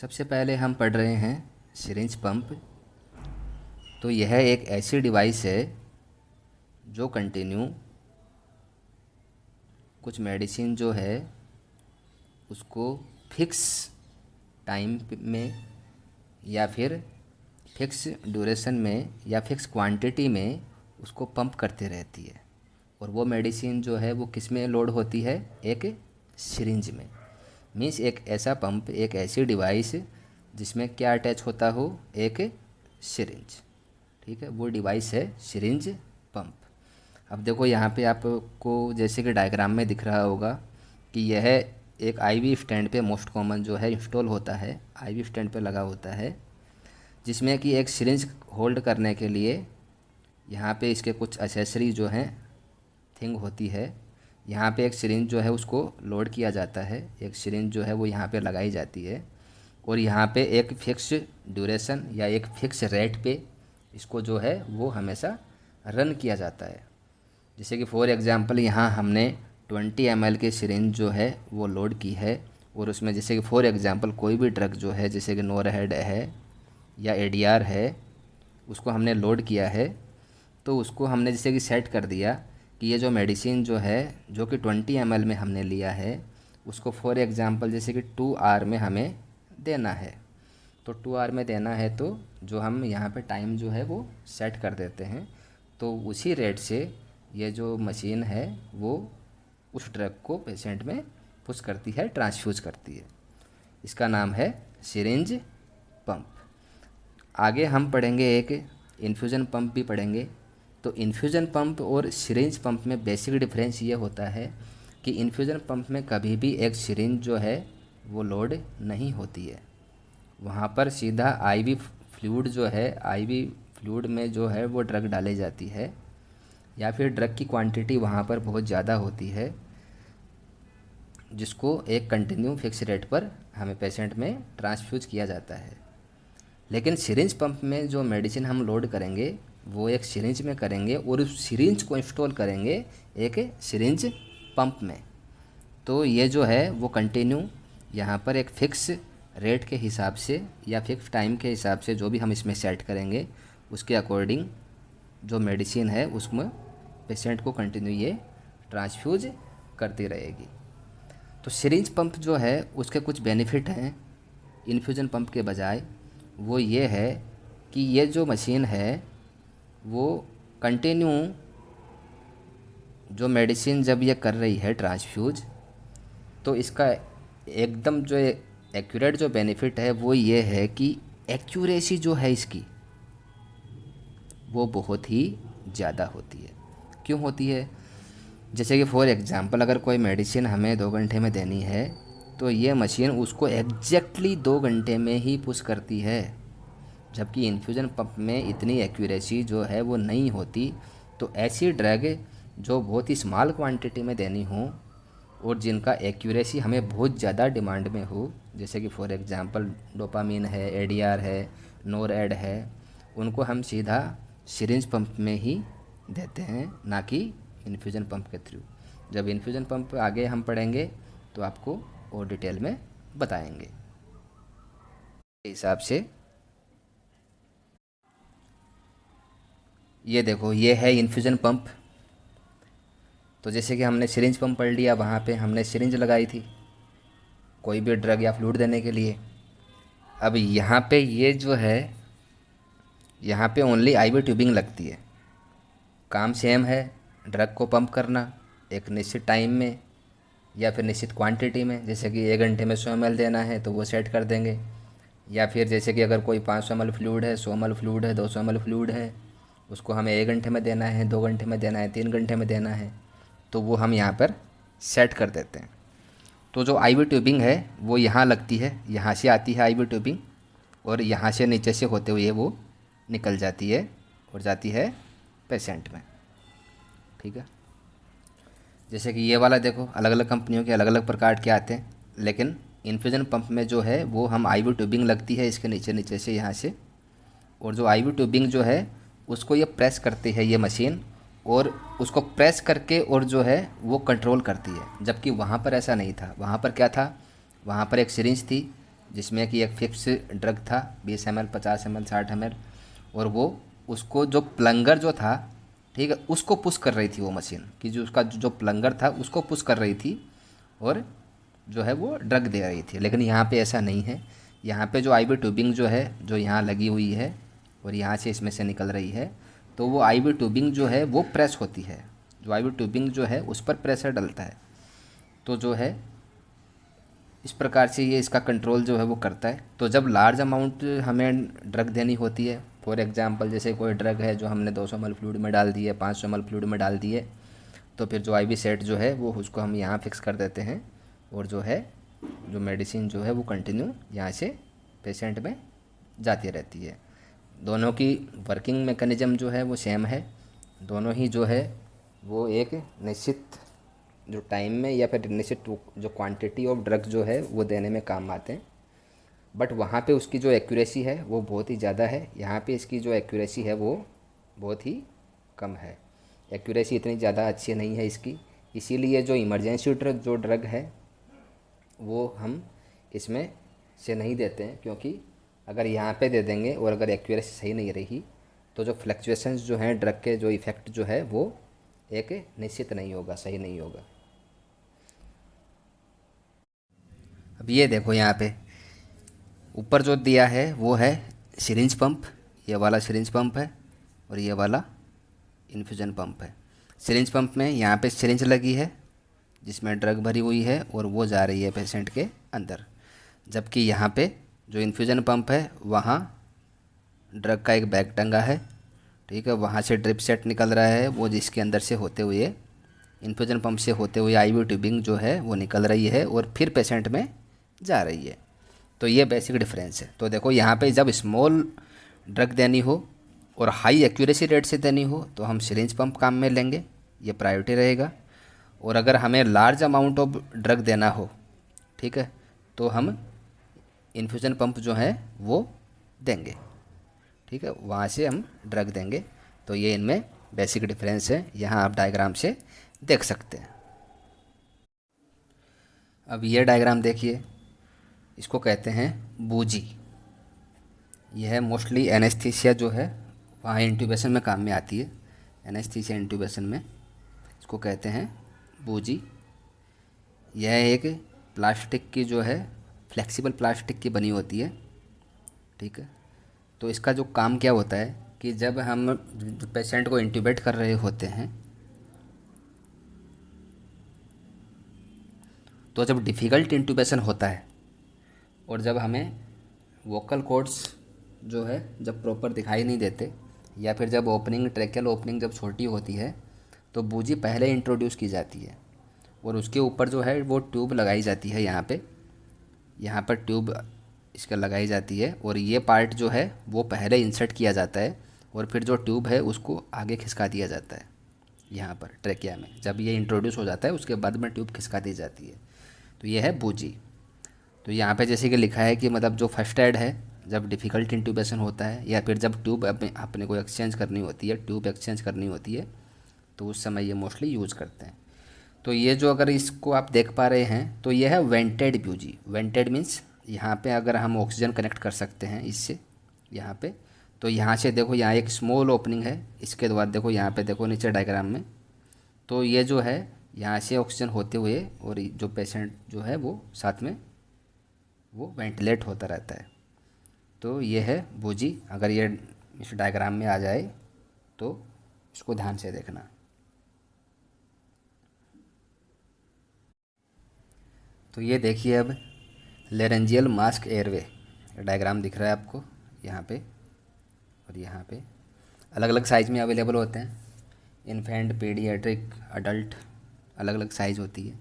सबसे पहले हम पढ़ रहे हैं सिरिंज पंप। तो यह एक ऐसी डिवाइस है जो कंटिन्यू कुछ मेडिसिन जो है उसको फिक्स टाइम में या फिर फिक्स ड्यूरेशन में या फिक्स क्वांटिटी में उसको पंप करते रहती है। और वो मेडिसिन जो है वो किस में लोड होती है? एक सिरिंज में। मीन्स एक ऐसा पंप, एक ऐसी डिवाइस जिसमें क्या अटैच होता हो? एक सिरिंज। ठीक है, वो डिवाइस है सिरिंज पंप। अब देखो यहाँ पे आपको जैसे कि डायग्राम में दिख रहा होगा कि यह एक आईवी स्टैंड पे मोस्ट कॉमन जो है इंस्टॉल होता है, आईवी स्टैंड पे लगा होता है, जिसमें कि एक सिरिंज होल्ड करने के लिए यहाँ पे इसके कुछ एक्सेसरी जो हैं थिंग होती है। यहाँ पे एक सिरिंज जो है उसको लोड किया जाता है, एक सिरिंज जो है वो यहाँ पे लगाई जाती है और यहाँ पे एक फिक्स ड्यूरेशन या एक फिक्स रेट पे इसको जो है वो हमेशा रन किया जाता है। जैसे कि फॉर एग्ज़ाम्पल यहाँ हमने 20 ml की सिरिंज जो है वो लोड की है और उसमें जैसे कि फॉर एग्ज़ाम्पल कोई भी ड्रग जो है जैसे कि नोरहेड है या एडीआर है उसको हमने लोड किया है। तो उसको हमने जैसे कि सेट कर दिया कि ये जो मेडिसिन जो है जो कि 20 ml में हमने लिया है उसको फॉर एग्ज़ाम्पल जैसे कि 2 आवर में हमें देना है। तो 2 आवर में देना है तो जो हम यहाँ पे टाइम जो है वो सेट कर देते हैं। तो उसी रेट से ये जो मशीन है वो उस ड्रग को पेशेंट में पुश करती है, ट्रांसफ्यूज करती है। इसका नाम है सिरिंज पंप। आगे हम पढ़ेंगे एक इन्फ्यूज़न पंप भी पढ़ेंगे। तो इन्फ्यूज़न पंप और सिरिंज पंप में बेसिक डिफरेंस ये होता है कि इन्फ्यूज़न पंप में कभी भी एक सिरिंज जो है वो लोड नहीं होती है। वहाँ पर सीधा आईवी फ्लूइड जो है, आईवी फ्लूइड में जो है वो ड्रग डाली जाती है या फिर ड्रग की क्वांटिटी वहाँ पर बहुत ज़्यादा होती है जिसको एक कंटिन्यू फिक्स रेट पर हमें पेशेंट में ट्रांसफ्यूज किया जाता है। लेकिन सिरिंज पंप में जो मेडिसिन हम लोड करेंगे वो एक सिरिंज में करेंगे और उस सिरिंज को इंस्टॉल करेंगे एक सिरिंज पंप में। तो ये जो है वो कंटिन्यू यहाँ पर एक फिक्स रेट के हिसाब से या फिक्स टाइम के हिसाब से जो भी हम इसमें सेट करेंगे उसके अकॉर्डिंग जो मेडिसिन है उसमें पेशेंट को कंटिन्यू ये ट्रांसफ्यूज करती रहेगी। तो सिरिंज पंप जो है उसके कुछ बेनिफिट हैं इन्फ्यूज़न पंप के बजाय। वो ये है कि ये जो मशीन है वो कंटिन्यू जो मेडिसिन जब ये कर रही है ट्रांसफ्यूज तो इसका एकदम जो एक्यूरेट जो बेनिफिट है वो ये है कि एक्यूरेसी जो है इसकी वो बहुत ही ज़्यादा होती है। क्यों होती है? जैसे कि फॉर एग्ज़ाम्पल अगर कोई मेडिसिन हमें 2 घंटे में देनी है तो ये मशीन उसको एग्जैक्टली 2 घंटे में ही पुश करती है, जबकि इन्फ्यूज़न पंप में इतनी एक्यूरेसी जो है वो नहीं होती। तो ऐसी ड्रग जो बहुत ही स्मॉल क्वांटिटी में देनी हो और जिनका एक्यूरेसी हमें बहुत ज़्यादा डिमांड में हो, जैसे कि फॉर एग्ज़ाम्पल डोपामीन है, एडीआर है, नोरेड है, उनको हम सीधा सिरिंज पंप में ही देते हैं, ना कि इन्फ्यूज़न पंप के थ्रू। जब इन्फ्यूज़न पंप आगे हम पढ़ेंगे तो आपको और डिटेल में बताएंगे। इस हिसाब से ये देखो ये है इन्फ्यूज़न पंप। तो जैसे कि हमने सिरिंज पंप पढ़ लिया, वहाँ पे हमने सिरिंज लगाई थी कोई भी ड्रग या फ्लूइड देने के लिए। अब यहाँ पे ये जो है यहाँ पे ओनली आईवी ट्यूबिंग लगती है। काम सेम है, ड्रग को पंप करना एक निश्चित टाइम में या फिर निश्चित क्वांटिटी में। जैसे कि 1 घंटे में 100 ml देना है तो वो सेट कर देंगे, या फिर जैसे कि अगर कोई 500 ml फ्लूइड है, 100 ml फ्लूइड है, 200 ml फ्लूइड है, उसको हमें 1 घंटे में देना है, 2 घंटे में देना है, 3 घंटे में देना है, तो वो हम यहाँ पर सेट कर देते हैं। तो जो आईवी ट्यूबिंग है वो यहाँ लगती है, यहाँ से आती है आईवी ट्यूबिंग और यहाँ से नीचे से होते हुए वो निकल जाती है और जाती है पेशेंट में। ठीक है, जैसे कि ये वाला देखो अलग अलग कंपनियों के अलग अलग प्रकार के आते हैं, लेकिन इन्फ्यूज़न पंप में जो है वो हम आईवी ट्यूबिंग लगती है इसके नीचे नीचे से यहाँ से, और जो आईवी ट्यूबिंग जो है उसको ये प्रेस करती है ये मशीन और उसको प्रेस करके और जो है वो कंट्रोल करती है। जबकि वहाँ पर ऐसा नहीं था। वहाँ पर क्या था? वहाँ पर एक सिरिंज थी जिसमें कि एक फिक्स ड्रग था 20 ml 50 ml 60 ml, और वो उसको जो प्लंगर जो था, ठीक है, उसको पुश कर रही थी वो मशीन, कि जो उसका जो प्लंगर था उसको पुश कर रही थी और जो है वो ड्रग दे रही थी। लेकिन यहाँ पे ऐसा नहीं है। यहाँ पे जो आईवी ट्यूबिंग जो है, जो यहाँ लगी हुई है और यहाँ से इसमें से निकल रही है, तो वो आईवी ट्यूबिंग जो है वो प्रेस होती है। जो आईवी ट्यूबिंग जो है उस पर प्रेशर डलता है, तो जो है इस प्रकार से ये इसका कंट्रोल जो है वो करता है। तो जब लार्ज अमाउंट हमें ड्रग देनी होती है, फॉर एग्जांपल जैसे कोई ड्रग है जो हमने 200 ml फ्लूइड में डाल दी है, 500 ml फ्लूइड में डाल दी है, तो फिर जो आईवी सेट जो है वो उसको हम यहाँ फिक्स कर देते हैं, और जो है जो मेडिसिन जो है वो कंटिन्यू यहाँ से पेशेंट में जाती रहती है। दोनों की वर्किंग मैकेनिज़्म जो है वो सेम है। दोनों ही जो है वो एक निश्चित जो टाइम में या फिर निश्चित जो क्वांटिटी ऑफ ड्रग जो है वो देने में काम आते हैं। बट वहाँ पे उसकी जो एक्यूरेसी है वो बहुत ही ज़्यादा है, यहाँ पे इसकी जो एक्यूरेसी है वो बहुत ही कम है। एक्यूरेसी इतनी ज़्यादा अच्छी नहीं है इसकी, इसीलिए जो इमरजेंसी जो ड्रग है वो हम इसमें से नहीं देते हैं, क्योंकि अगर यहाँ पे दे देंगे और अगर एक्यूरेसी सही नहीं रही तो जो फ्लक्चुएशंस जो हैं ड्रग के, जो इफ़ेक्ट जो है वो एक निश्चित नहीं होगा, सही नहीं होगा। अब ये देखो यहाँ पे ऊपर जो दिया है वो है सिरिंज पंप, ये वाला सिरिंज पंप है और ये वाला इन्फ्यूज़न पंप है। सिरिंज पंप में यहाँ पे सिरिंज लगी है जिसमें ड्रग भरी हुई है और वो जा रही है पेशेंट के अंदर, जबकि यहाँ पे जो इन्फ्यूज़न पंप है वहाँ ड्रग का एक बैग टंगा है, ठीक है, वहाँ से ड्रिप सेट निकल रहा है, वो जिसके अंदर से होते हुए इन्फ्यूज़न पंप से होते हुए आईवी ट्यूबिंग जो है वो निकल रही है और फिर पेशेंट में जा रही है। तो ये बेसिक डिफरेंस है। तो देखो यहाँ पे जब स्मॉल ड्रग देनी हो और हाई एक्यूरेसी रेट से देनी हो तो हम सिरिंज पंप काम में लेंगे, ये प्रायोरिटी रहेगा। और अगर हमें लार्ज अमाउंट ऑफ ड्रग देना हो, ठीक है, तो हम इन्फ्यूज़न पंप जो है वो देंगे, ठीक है, वहाँ से हम ड्रग देंगे। तो ये इनमें बेसिक डिफरेंस है, यहाँ आप डायग्राम से देख सकते हैं। अब ये डायग्राम देखिए, इसको कहते हैं बूजी। यह मोस्टली एनेस्थीसिया जो है वहाँ इंट्यूबेशन में काम में आती है, एनेस्थीसिया इंट्यूबेशन में इसको कहते हैं बूजी। यह एक प्लास्टिक की जो है फ्लेक्सिबल प्लास्टिक की बनी होती है, ठीक है। तो इसका जो काम क्या होता है कि जब हम पेशेंट को इंट्यूबेट कर रहे होते हैं तो जब डिफ़िकल्ट इंट्यूबेशन होता है और जब हमें वोकल कॉर्ड्स जो है जब प्रॉपर दिखाई नहीं देते, या फिर जब ओपनिंग ट्रैकियल ओपनिंग जब छोटी होती है, तो बूजी पहले इंट्रोड्यूस की जाती है और उसके ऊपर जो है वो ट्यूब लगाई जाती है। यहाँ पर ट्यूब इसका लगाई जाती है और ये पार्ट जो है वो पहले इंसर्ट किया जाता है और फिर जो ट्यूब है उसको आगे खिसका दिया जाता है। यहाँ पर ट्रैकिया में जब ये इंट्रोड्यूस हो जाता है उसके बाद में ट्यूब खिसका दी जाती है, तो ये है बूजी। तो यहाँ पे जैसे कि लिखा है कि मतलब जो फर्स्ट एड है जब डिफ़िकल्ट इंट्यूबेशन होता है या फिर जब ट्यूब अपने को एक्सचेंज करनी होती है, ट्यूब एक्सचेंज करनी होती है, तो उस समय ये मोस्टली यूज़ करते हैं। तो ये जो अगर इसको आप देख पा रहे हैं तो ये है वेंटेड बूजी। वेंटेड मीन्स यहाँ पे अगर हम ऑक्सीजन कनेक्ट कर सकते हैं इससे, यहाँ पे, तो यहाँ से देखो यहाँ एक स्मॉल ओपनिंग है, इसके बाद देखो यहाँ पे देखो नीचे डायग्राम में, तो ये जो है यहाँ से ऑक्सीजन होते हुए और जो पेशेंट जो है वो साथ में वो वेंटिलेट होता रहता है। तो ये है बूजी। अगर ये इस डायग्राम में आ जाए तो इसको ध्यान से देखना। तो ये देखिए अब लेरेंजियल मास्क एयरवे डायग्राम दिख रहा है आपको यहाँ पे, और यहाँ पे अलग अलग साइज़ में अवेलेबल होते हैं। इन्फेंट, पीडियाट्रिक, अडल्ट, अलग अलग साइज़ होती है।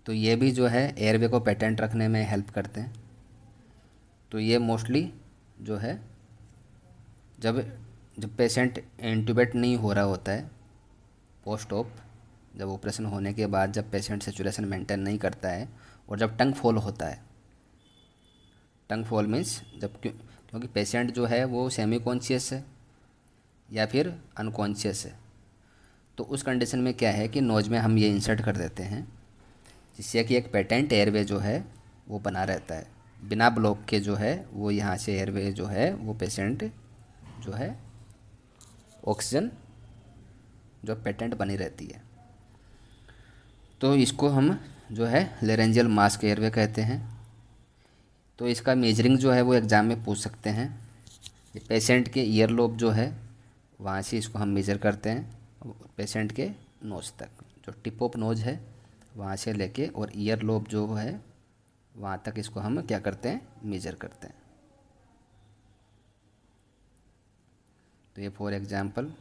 तो ये भी जो है एयरवे को पेटेंट रखने में हेल्प करते हैं। तो ये मोस्टली जो है जब पेशेंट इंट्यूबेट नहीं हो रहा होता है पोस्ट ऑप, जब ऑपरेशन होने के बाद जब पेशेंट सेचुरेशन मेंटेन नहीं करता है और जब टंग फॉल होता है, टंग फॉल मीन्स जब क्योंकि पेशेंट जो है वो सेमी कॉन्शियस है या फिर अनकॉन्शियस है, तो उस कंडीशन में क्या है कि नोज में हम ये इंसर्ट कर देते हैं जिससे कि एक पेटेंट एयरवे जो है वो बना रहता है। बिना ब्लॉक के जो है वो यहाँ से एयरवे जो है वो पेशेंट जो है ऑक्सीजन जो पेटेंट बनी रहती है। तो इसको हम जो है लेरेंजियल मास्क एयरवे कहते हैं। तो इसका मेजरिंग जो है वो एग्ज़ाम में पूछ सकते हैं। ये पेशेंट के ईयर लोब जो है वहाँ से इसको हम मेज़र करते हैं पेशेंट के नोज़ तक, जो टिप ऑफ नोज़ है वहाँ से लेके और ईयर लोब जो है वहाँ तक इसको हम क्या करते हैं, मेज़र करते हैं। तो ये फॉर एग्ज़ाम्पल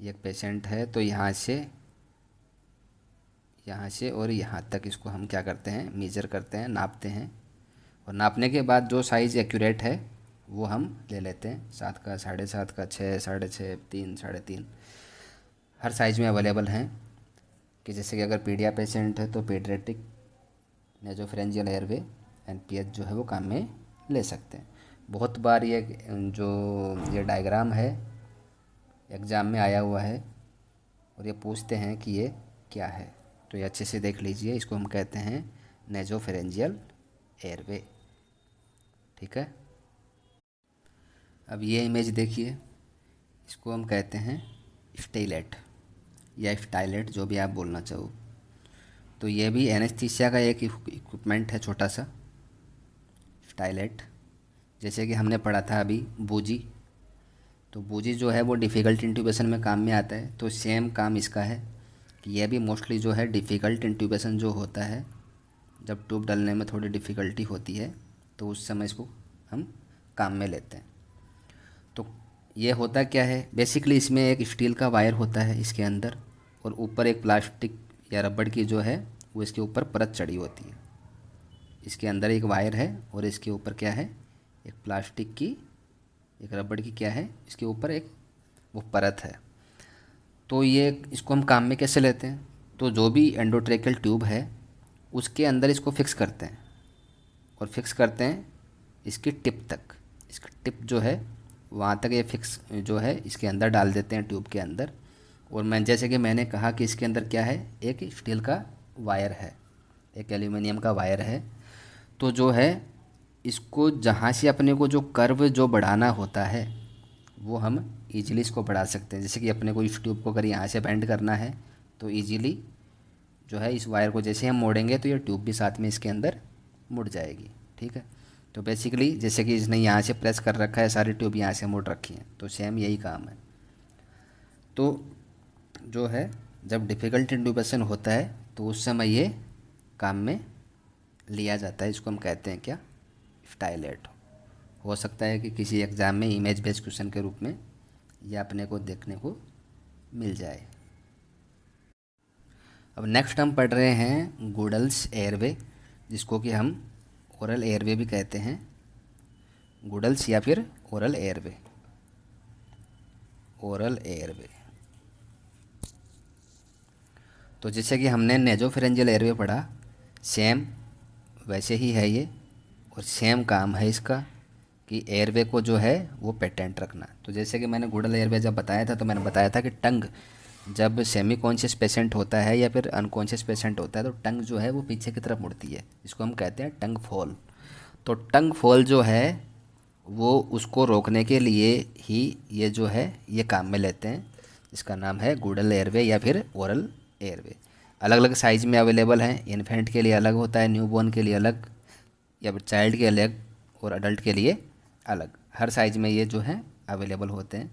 ये एक पेशेंट है, तो यहाँ से और यहाँ तक इसको हम क्या करते हैं, मेज़र करते हैं, नापते हैं। और नापने के बाद जो साइज़ एक्यूरेट है वो हम ले लेते हैं, 7 का, 7.5 का, 6, 6.5, 3, 3.5, हर साइज़ में अवेलेबल हैं। कि जैसे कि अगर पीडिया पेशेंट है तो पीडियाट्रिक नेजोफेरेंजियल एयरवे एनपीएच जो है वो काम में ले सकते हैं। बहुत बार ये डायग्राम है एग्ज़ाम में आया हुआ है और ये पूछते हैं कि ये क्या है, तो ये अच्छे से देख लीजिए। इसको हम कहते हैं नेजोफेरेंजियल एयरवे। ठीक है, अब ये इमेज देखिए, इसको हम कहते हैं स्टाइलेट या स्टाइलेट, जो भी आप बोलना चाहो। तो ये भी एनेस्थीसिया का एक इक्विपमेंट है छोटा सा स्टाइलेट। जैसे कि हमने पढ़ा था अभी बूजी, तो बूजी जो है वो डिफ़िकल्ट इंट्यूबेशन में काम में आता है। तो सेम काम इसका है कि यह भी मोस्टली जो है डिफ़िकल्ट इंट्यूबेशन जो होता है, जब ट्यूब डालने में थोड़ी डिफ़िकल्टी होती है तो उस समय इसको हम काम में लेते हैं। तो ये होता क्या है, बेसिकली इसमें एक स्टील का वायर होता है इसके अंदर और ऊपर एक प्लास्टिक या रबड़ की जो है वो इसके ऊपर परत चढ़ी होती है। इसके अंदर एक वायर है और इसके ऊपर क्या है, एक प्लास्टिक की, एक रबड़ की क्या है, इसके ऊपर एक वो परत है। तो ये इसको हम काम में कैसे लेते हैं, तो जो भी एंडोट्रेकियल ट्यूब है उसके अंदर इसको फिक्स करते हैं और फिक्स करते हैं इसकी टिप तक। इसकी टिप जो है वहाँ तक ये फिक्स जो है इसके अंदर डाल देते हैं ट्यूब के अंदर। और जैसे कि मैंने कहा कि इसके अंदर क्या है, एक स्टील का वायर है, एक एल्यूमिनियम का वायर है। तो जो है इसको जहाँ से अपने को जो कर्व जो बढ़ाना होता है वो हम इजीली इसको बढ़ा सकते हैं। जैसे कि अपने को इस ट्यूब को अगर यहाँ से बेंड करना है तो इजीली जो है इस वायर को जैसे हम मोड़ेंगे तो ये ट्यूब भी साथ में इसके अंदर मुड़ जाएगी। ठीक है, तो बेसिकली जैसे कि इसने यहाँ से प्रेस कर रखा है, सारी ट्यूब यहाँ से मुड़ रखी हैं, तो सेम यही काम है। तो जो है जब डिफ़िकल्ट इंट्यूबेशन होता है तो उस समय ये काम में लिया जाता है। इसको हम कहते हैं क्या, स्टाइलेट। हो सकता है कि किसी एग्ज़ाम में इमेज बेस्ड क्वेश्चन के रूप में यह अपने को देखने को मिल जाए। अब नेक्स्ट हम पढ़ रहे हैं गुडल्स एयरवे, जिसको कि हम ओरल एयरवे भी कहते हैं, गुडल्स या फिर ओरल एयरवे। ओरल एयरवे तो जैसे कि हमने नेजोफेरेंजियल एयरवे पढ़ा, सेम वैसे ही है ये और सेम काम है इसका कि एयरवे को जो है वो पेटेंट रखना। तो जैसे कि मैंने गुडल एयरवे जब बताया था तो मैंने बताया था कि टंग जब सेमी कॉन्शियस पेशेंट होता है या फिर अनकॉन्शियस पेशेंट होता है तो टंग जो है वो पीछे की तरफ मुड़ती है, इसको हम कहते हैं टंग फॉल। तो टंग फॉल जो है वो उसको रोकने के लिए ही ये जो है ये काम में लेते हैं। इसका नाम है गुडल एयरवे या फिर ओरल एयरवे। अलग अलग साइज़ में अवेलेबल हैं, इन्फेंट के लिए अलग होता है, न्यूबॉर्न के लिए अलग, या फिर चाइल्ड के अलग और अडल्ट के लिए अलग, हर साइज़ में ये जो है अवेलेबल होते हैं।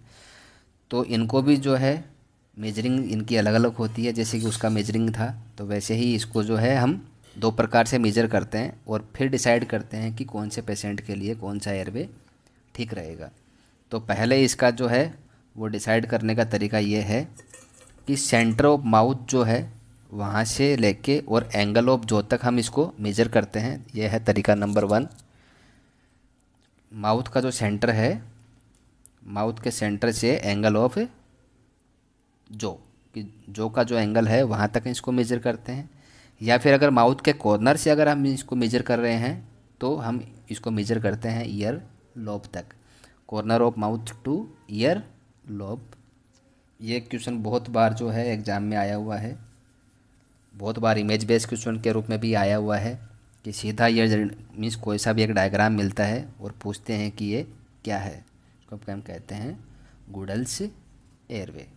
तो इनको भी जो है मेजरिंग इनकी अलग अलग होती है। जैसे कि उसका मेजरिंग था तो वैसे ही इसको जो है हम 2 प्रकार से मेजर करते हैं और फिर डिसाइड करते हैं कि कौन से पेशेंट के लिए कौन सा एयरवे ठीक रहेगा। तो पहले इसका जो है वो डिसाइड करने का तरीका ये है कि सेंटर ऑफ माउथ जो है वहाँ से लेके और एंगल ऑफ जो तक हम इसको मेजर करते हैं, यह है तरीका नंबर 1। माउथ का जो सेंटर है, माउथ के सेंटर से एंगल ऑफ जो का जो एंगल है वहाँ तक इसको मेजर करते हैं। या फिर अगर माउथ के कॉर्नर से अगर हम इसको मेजर कर रहे हैं तो हम इसको मेजर करते हैं ईयर लोब तक, corner of mouth two ear lobe. ये क्वेश्चन बहुत बार जो है एग्ज़ाम में आया हुआ है, बहुत बार इमेज बेस्ड क्वेश्चन के रूप में भी आया हुआ है। कि सीधा ईयर मीन्स कोई सा भी एक डायग्राम मिलता है और पूछते हैं कि ये क्या है, तो हम कहते हैं गुडल्स एयरवे।